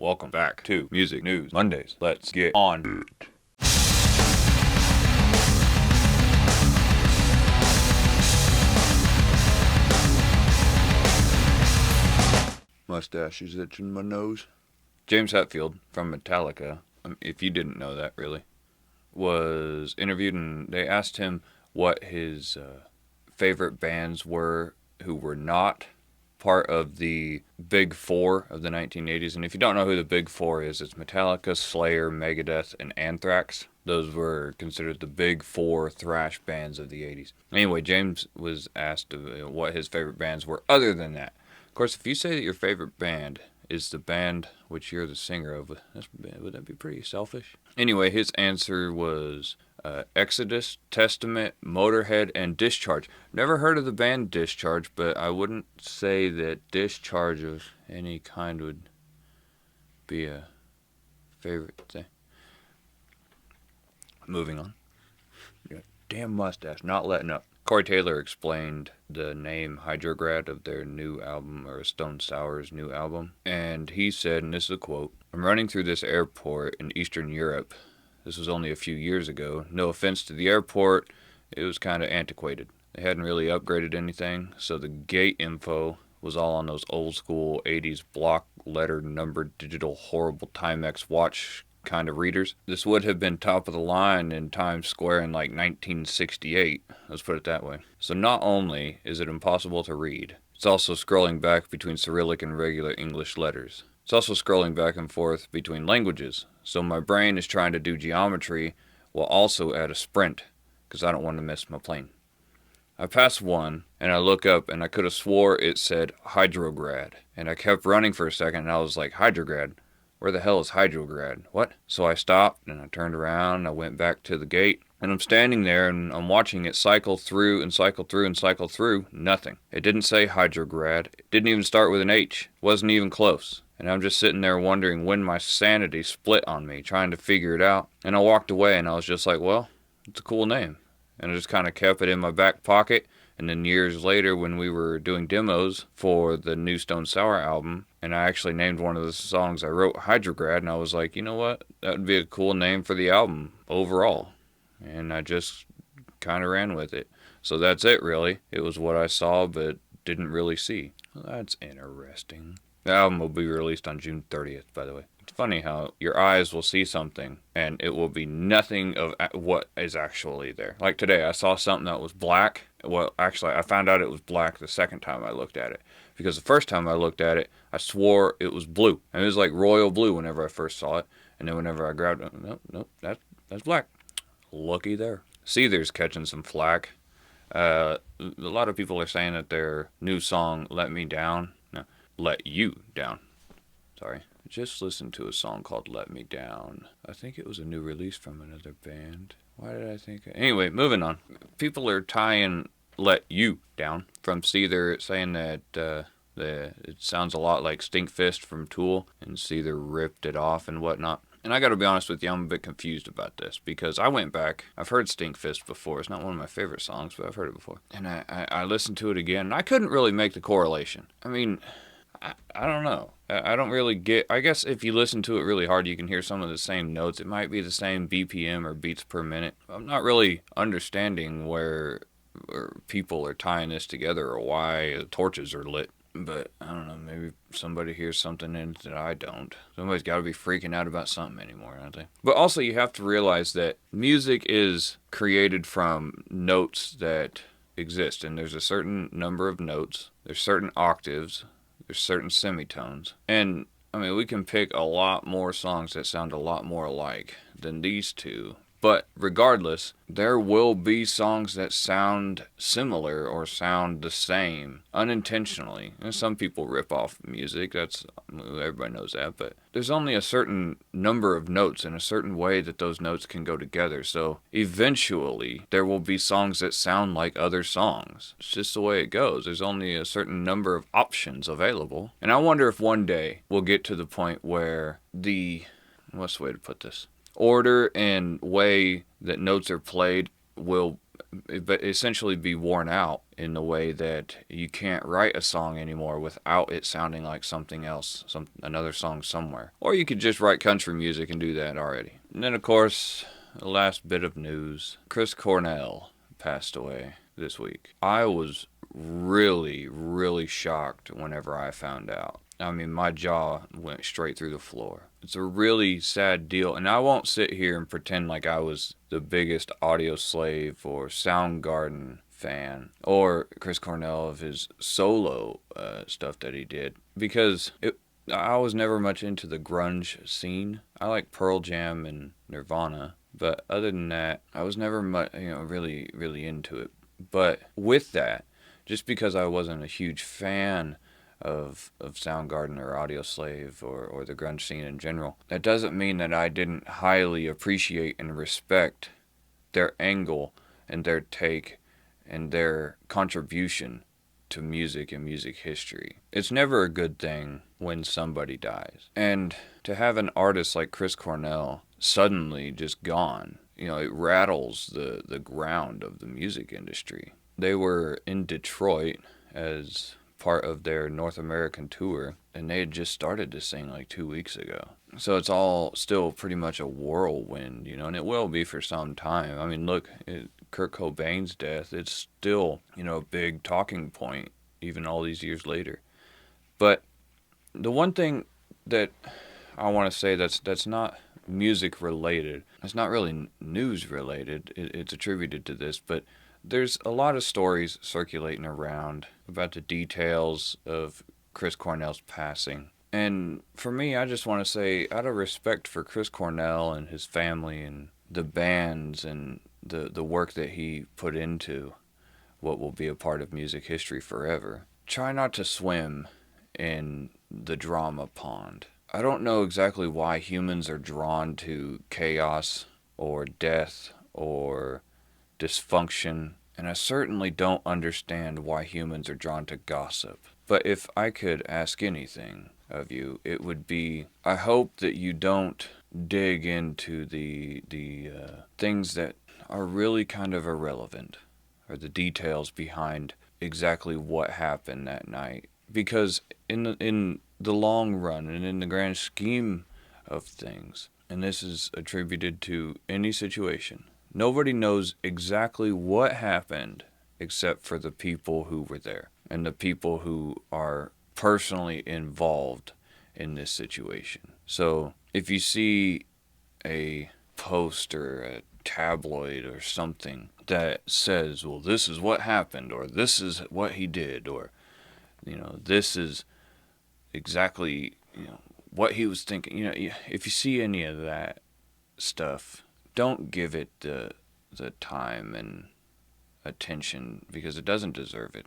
Welcome back to Music News Mondays. Let's get on it. Mustache is itching my nose. James Hetfield from Metallica, if you didn't know that really, was interviewed and they asked him what his favorite bands were who were not part of the Big Four of the 1980s. And if you don't know who the Big Four is, it's Metallica, Slayer, Megadeth, and Anthrax. Those were considered the Big Four thrash bands of the 80s. Anyway, James was asked what his favorite bands were other than that. Of course, if you say that your favorite band is the band which you're the singer of, would that be pretty selfish? Anyway, his answer was Exodus, Testament, Motorhead, and Discharge. Never heard of the band Discharge, but I wouldn't say that Discharge of any kind would be a favorite thing. Moving on. Damn mustache, not letting up. Corey Taylor explained the name Hydrograd of their new album, or Stone Sour's new album, and he said, and this is a quote, "I'm running through this airport in Eastern Europe. This was only a few years ago. No offense to the airport, it was kind of antiquated. They hadn't really upgraded anything, so the gate info was all on those old school 80s block letter numbered digital horrible Timex watch kind of readers. This would have been top of the line in Times Square in like 1968, let's put it that way. So not only is it impossible to read, it's also scrolling back between Cyrillic and regular English letters. It's also scrolling back and forth between languages. So my brain is trying to do geometry while also at a sprint, because I don't want to miss my plane. I pass one, and I look up, and I could have swore it said Hydrograd. And I kept running for a second, and I was like, Hydrograd? Where the hell is Hydrograd? What? So I stopped, and I turned around, and I went back to the gate, and I'm standing there, and I'm watching it cycle through and cycle through and cycle through. Nothing. It didn't say Hydrograd. It didn't even start with an H. Wasn't even close. And I'm just sitting there wondering when my sanity split on me, trying to figure it out. And I walked away, and I was just like, well, it's a cool name. And I just kind of kept it in my back pocket. And then years later, when we were doing demos for the new Stone Sour album, and I actually named one of the songs I wrote Hydrograd, and I was like, you know what? That would be a cool name for the album overall. And I just kind of ran with it. So that's it, really. It was what I saw, but didn't really see. Well, that's interesting. The album will be released on June 30th, by the way. It's funny how your eyes will see something, and it will be nothing of what is actually there. Like today, I saw something that was black. Well, actually, I found out it was black the second time I looked at it. Because the first time I looked at it, I swore it was blue. And it was like royal blue whenever I first saw it. And then whenever I grabbed it, nope, that's black. Looky there. Seether's catching some flack. A lot of people are saying that their new song, Let Me Down, no, Let You Down. Sorry. I just listened to a song called Let Me Down. I think it was a new release from another band. Why did I think... Anyway, moving on. People are tying Let You Down from Seether, saying that it sounds a lot like Stinkfist from Tool, and Seether ripped it off and whatnot. And I gotta be honest with you, I'm a bit confused about this, because I went back, I've heard Stinkfist before, it's not one of my favorite songs, but I've heard it before. And I listened to it again, and I couldn't really make the correlation. I mean, I don't know. I don't really get... I guess if you listen to it really hard, you can hear some of the same notes. It might be the same BPM or beats per minute. I'm not really understanding where people are tying this together or why the torches are lit. But, I don't know, maybe somebody hears something in it that I don't. Somebody's got to be freaking out about something anymore, don't they? But also you have to realize that music is created from notes that exist. And there's a certain number of notes. There's certain octaves. There's certain semitones. And, I mean, we can pick a lot more songs that sound a lot more alike than these two. But regardless, there will be songs that sound similar or sound the same unintentionally. And some people rip off music, everybody knows that, but there's only a certain number of notes and a certain way that those notes can go together. So eventually there will be songs that sound like other songs. It's just the way it goes. There's only a certain number of options available. And I wonder if one day we'll get to the point where what's the way to put this? Order and way that notes are played will but essentially be worn out in the way that you can't write a song anymore without it sounding like something else, another song somewhere. Or you could just write country music and do that already. And then, of course, the last bit of news. Chris Cornell passed away this week. I was really, really shocked whenever I found out. I mean, my jaw went straight through the floor. It's a really sad deal, and I won't sit here and pretend like I was the biggest Audio Slave or Soundgarden fan, or Chris Cornell of his solo stuff that he did, because I was never much into the grunge scene. I like Pearl Jam and Nirvana, but other than that, I was never much, really, really into it. But with that, just because I wasn't a huge fan of Soundgarden or Audioslave or the grunge scene in general, that doesn't mean that I didn't highly appreciate and respect their angle and their take and their contribution to music and music history. It's never a good thing when somebody dies. And to have an artist like Chris Cornell suddenly just gone, it rattles the ground of the music industry. They were in Detroit as part of their North American tour, and they had just started to sing like 2 weeks ago. So it's all still pretty much a whirlwind, and it will be for some time. I mean, look, Kurt Cobain's death, it's still, a big talking point, even all these years later. But the one thing that I want to say that's not music related, it's not really news related, it's attributed to this, but there's a lot of stories circulating around about the details of Chris Cornell's passing. And for me, I just want to say, out of respect for Chris Cornell and his family and the bands and the work that he put into what will be a part of music history forever, try not to swim in the drama pond. I don't know exactly why humans are drawn to chaos or death or dysfunction, and I certainly don't understand why humans are drawn to gossip. But if I could ask anything of you, it would be, I hope that you don't dig into the things that are really kind of irrelevant, or the details behind exactly what happened that night. Because in the long run and in the grand scheme of things, and this is attributed to any situation, nobody knows exactly what happened except for the people who were there and the people who are personally involved in this situation. So if you see a post or a tabloid or something that says, well, this is what happened, or this is what he did, or, this is exactly, what he was thinking, if you see any of that stuff, don't give it the time and attention, because it doesn't deserve it.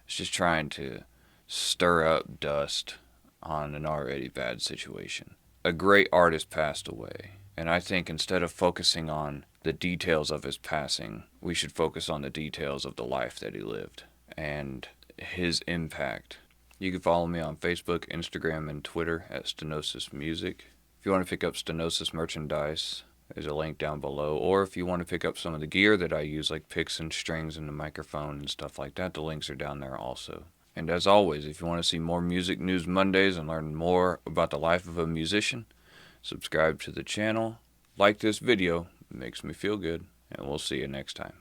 It's just trying to stir up dust on an already bad situation. A great artist passed away, and I think instead of focusing on the details of his passing, we should focus on the details of the life that he lived and his impact. You can follow me on Facebook, Instagram, and Twitter at Stenosis Music. If you want to pick up Stenosis merchandise, there's a link down below. Or if you want to pick up some of the gear that I use, like picks and strings and the microphone and stuff like that, the links are down there also. And as always, if you want to see more Music News Mondays and learn more about the life of a musician, subscribe to the channel, like this video, it makes me feel good, and we'll see you next time.